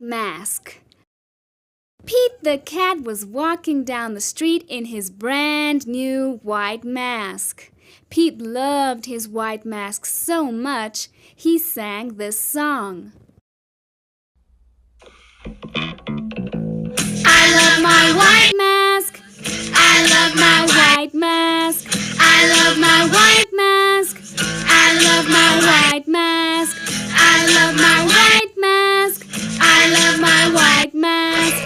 mask. Pete the cat was walking down the street in his brand new white mask. Pete loved his white mask so much, he sang this song. I love my white mask. I love my white mask. I love my white mask. I love my white mask. I love my white mask. I love my white mask.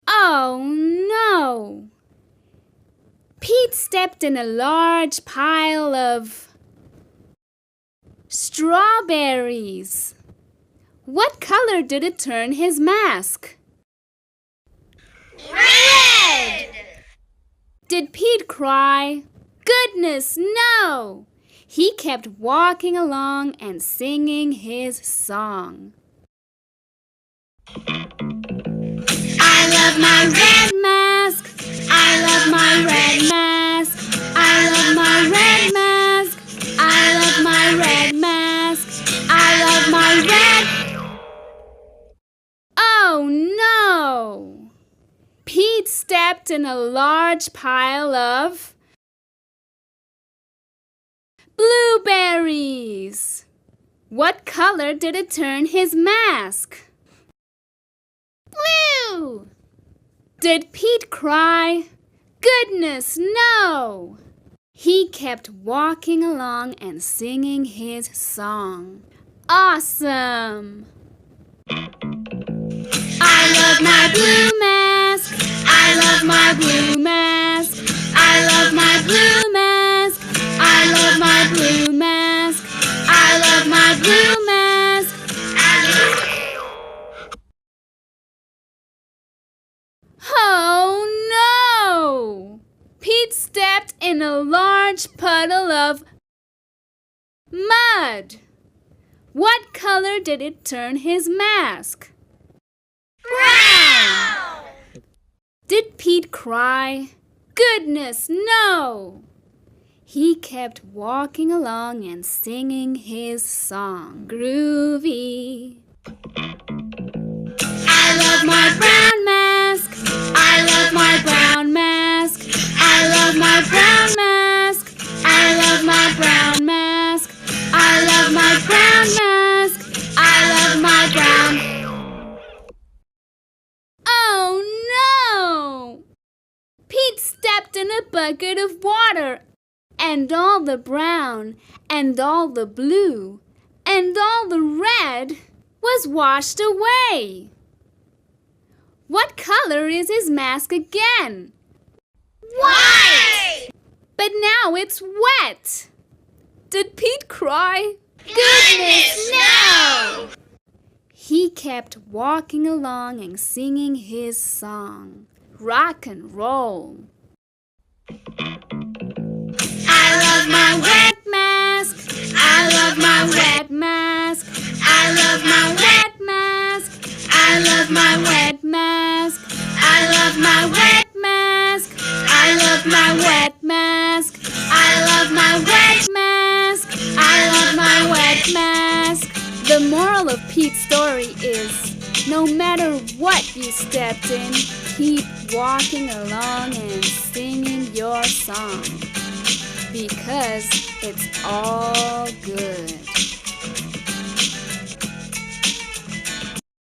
Oh no! Pete stepped in a large pile of strawberries. What color did it turn his mask? Red! Did Pete cry? Goodness, no! He kept walking along and singing his song. I love my red mask. I love my red mask. I love my red mask. I love my red mask. I love my red. Oh no! Pete stepped in a large pile of blueberries. What color did it turn his mask? Blue! Did Pete cry? Goodness, no! He kept walking along and singing his song. Awesome! I love my blue mask. I love my blue mask. I love my blue mask. I love my blue mask. I love my blue mask. Oh no! Pete stepped in a large puddle of mud. What color did it turn his mask? Brown! Did Pete cry? Goodness, no! He kept walking along and singing his song. Groovy. I love my brown mask. I love my brown mask. I love my brown mask. I love my brown mask. I love my brown mask. I love my brown. Oh no! Pete stepped in a bucket of water, and all the brown, and all the blue, and all the red was washed away. What color is his mask again? White! But now it's wet. Did Pete cry? Goodness, no! He kept walking along and singing his song. Rock and roll. I love my wet mask. I love my wet mask. I love my wet mask. I love my wet mask. I love my wet mask. I love my wet mask. I love my wet mask. I love my wet mask. The moral of Pete's story is, no matter what you stepped in, keep walking along and singing your song, because it's all good.